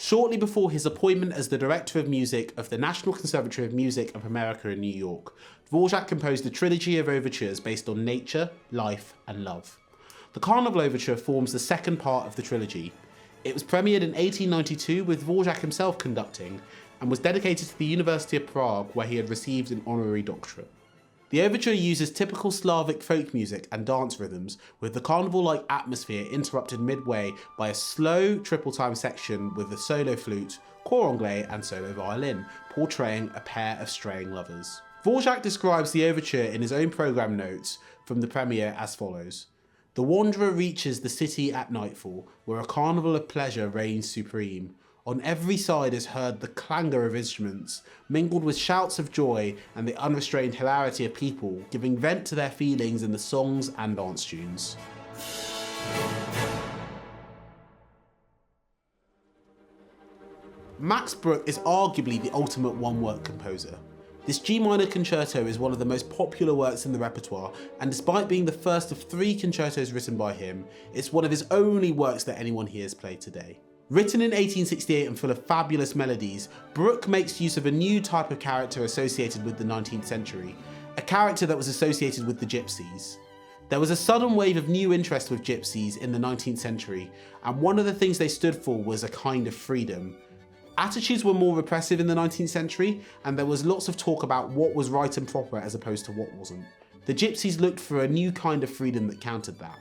shortly before his appointment as the Director of Music of the National Conservatory of Music of America in New York. Dvorak composed a trilogy of overtures based on nature, life, and love. The Carnival Overture forms the second part of the trilogy. It was premiered in 1892 with Dvorak himself conducting, and was dedicated to the University of Prague, where he had received an honorary doctorate. The overture uses typical Slavic folk music and dance rhythms, with the carnival-like atmosphere interrupted midway by a slow triple-time section with the solo flute, cor anglais and solo violin, portraying a pair of straying lovers. Dvorak describes the overture in his own programme notes from the premiere as follows. The wanderer reaches the city at nightfall, where a carnival of pleasure reigns supreme. On every side is heard the clangour of instruments, mingled with shouts of joy and the unrestrained hilarity of people, giving vent to their feelings in the songs and dance tunes. Max Bruch is arguably the ultimate one-work composer. This G minor concerto is one of the most popular works in the repertoire, and despite being the first of 3 concertos written by him, it's one of his only works that anyone hears played today. Written in 1868 and full of fabulous melodies, Bruch makes use of a new type of character associated with the 19th century, a character that was associated with the gypsies. There was a sudden wave of new interest with gypsies in the 19th century, and one of the things they stood for was a kind of freedom. Attitudes were more repressive in the 19th century, and there was lots of talk about what was right and proper as opposed to what wasn't. The gypsies looked for a new kind of freedom that countered that.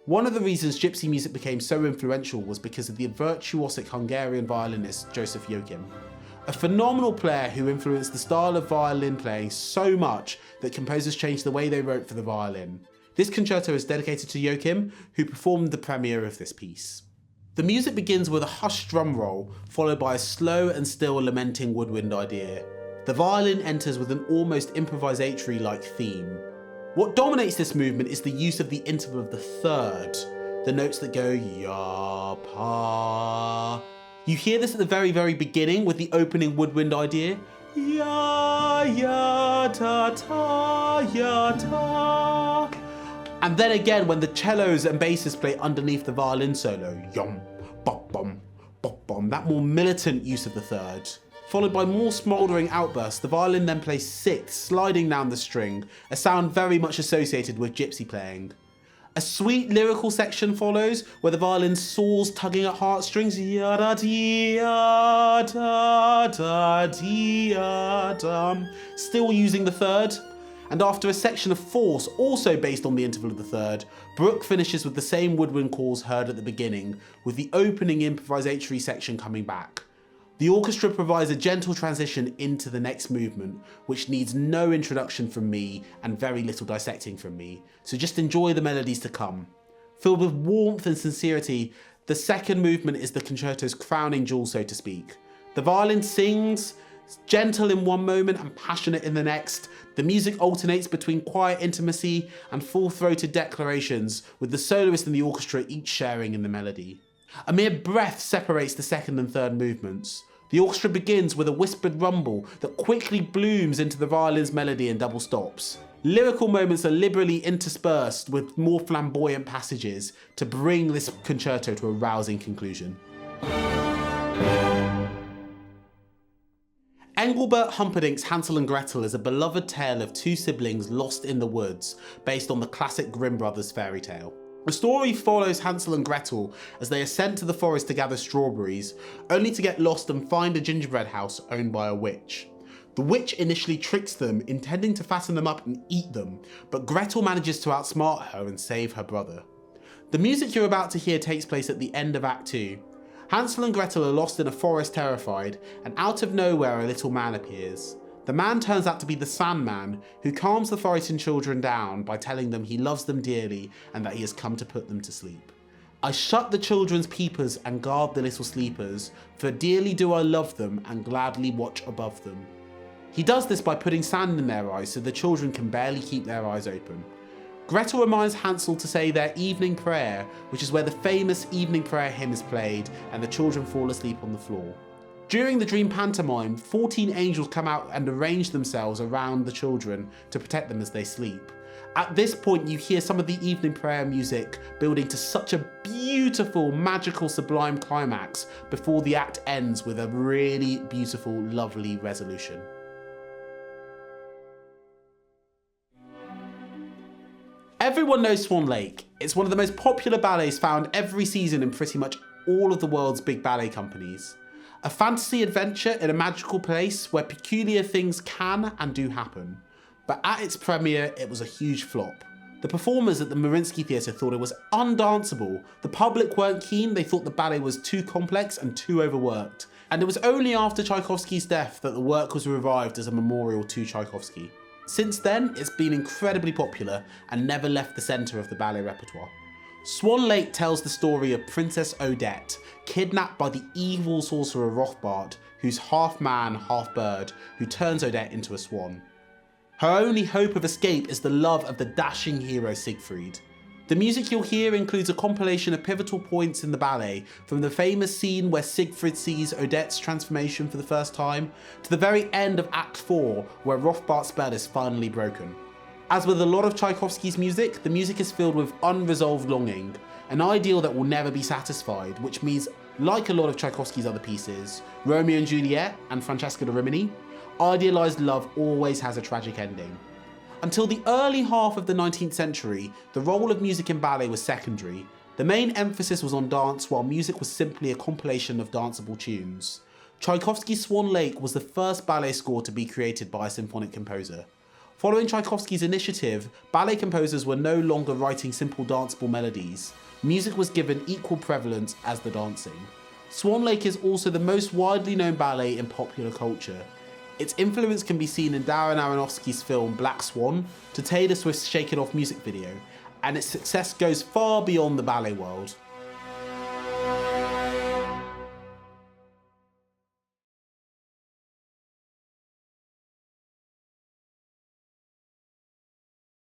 One of the reasons gypsy music became so influential was because of the virtuosic Hungarian violinist Joseph Joachim, a phenomenal player who influenced the style of violin playing so much that composers changed the way they wrote for the violin. This concerto is dedicated to Joachim, who performed the premiere of this piece. The music begins with a hushed drum roll, followed by a slow and still lamenting woodwind idea. The violin enters with an almost improvisatory-like theme. What dominates this movement is the use of the interval of the third, the notes that go ya, pa. You hear this at the very beginning with the opening woodwind idea. Ya, ya, ta, ta, ya, ta. And then again when the cellos and basses play underneath the violin solo, yum, bop, bum, that more militant use of the third. Followed by more smouldering outbursts, the violin then plays sixth, sliding down the string, a sound very much associated with gypsy playing. A sweet lyrical section follows, where the violin soars, tugging at heartstrings, ya-da-dee-ya-da-da-dee-ya-dum, still using the third. And after a section of force, also based on the interval of the third, Bruch finishes with the same woodwind calls heard at the beginning, with the opening improvisatory section coming back. The orchestra provides a gentle transition into the next movement, which needs no introduction from me and very little dissecting from me, so just enjoy the melodies to come. Filled with warmth and sincerity, the second movement is the concerto's crowning jewel, so to speak. The violin sings, gentle in one moment and passionate in the next. The music alternates between quiet intimacy and full-throated declarations, with the soloist and the orchestra each sharing in the melody. A mere breath separates the second and third movements. The orchestra begins with a whispered rumble that quickly blooms into the violin's melody and double stops. Lyrical moments are liberally interspersed with more flamboyant passages to bring this concerto to a rousing conclusion. Engelbert Humperdinck's Hansel and Gretel is a beloved tale of 2 siblings lost in the woods, based on the classic Grimm brothers fairy tale. The story follows Hansel and Gretel as they are sent to the forest to gather strawberries, only to get lost and find a gingerbread house owned by a witch. The witch initially tricks them, intending to fatten them up and eat them, but Gretel manages to outsmart her and save her brother. The music you're about to hear takes place at the end of Act 2. Hansel and Gretel are lost in a forest terrified, and out of nowhere a little man appears. The man turns out to be the Sandman, who calms the frightened children down by telling them he loves them dearly and that he has come to put them to sleep. I shut the children's peepers and guard the little sleepers, for dearly do I love them and gladly watch above them. He does this by putting sand in their eyes so the children can barely keep their eyes open. Gretel reminds Hansel to say their evening prayer, which is where the famous evening prayer hymn is played and the children fall asleep on the floor. During the dream pantomime, 14 angels come out and arrange themselves around the children to protect them as they sleep. At this point, you hear some of the evening prayer music building to such a beautiful, magical, sublime climax before the act ends with a really beautiful, lovely resolution. Everyone knows Swan Lake. It's one of the most popular ballets found every season in pretty much all of the world's big ballet companies. A fantasy adventure in a magical place where peculiar things can and do happen. But at its premiere, it was a huge flop. The performers at the Mariinsky Theatre thought it was undanceable. The public weren't keen, they thought the ballet was too complex and too overworked. And it was only after Tchaikovsky's death that the work was revived as a memorial to Tchaikovsky. Since then, it's been incredibly popular and never left the centre of the ballet repertoire. Swan Lake tells the story of Princess Odette, kidnapped by the evil sorcerer Rothbart, who's half man, half bird, who turns Odette into a swan. Her only hope of escape is the love of the dashing hero Siegfried. The music you'll hear includes a compilation of pivotal points in the ballet, from the famous scene where Siegfried sees Odette's transformation for the first time, to the very end of Act 4, where Rothbart's spell is finally broken. As with a lot of Tchaikovsky's music, the music is filled with unresolved longing, an ideal that will never be satisfied, which means, like a lot of Tchaikovsky's other pieces, Romeo and Juliet and Francesca da Rimini, idealised love always has a tragic ending. Until the early half of the 19th century, the role of music in ballet was secondary. The main emphasis was on dance, while music was simply a compilation of danceable tunes. Tchaikovsky's Swan Lake was the first ballet score to be created by a symphonic composer. Following Tchaikovsky's initiative, ballet composers were no longer writing simple danceable melodies. Music was given equal prevalence as the dancing. Swan Lake is also the most widely known ballet in popular culture. Its influence can be seen in Darren Aronofsky's film Black Swan to Taylor Swift's Shake It Off music video, and its success goes far beyond the ballet world.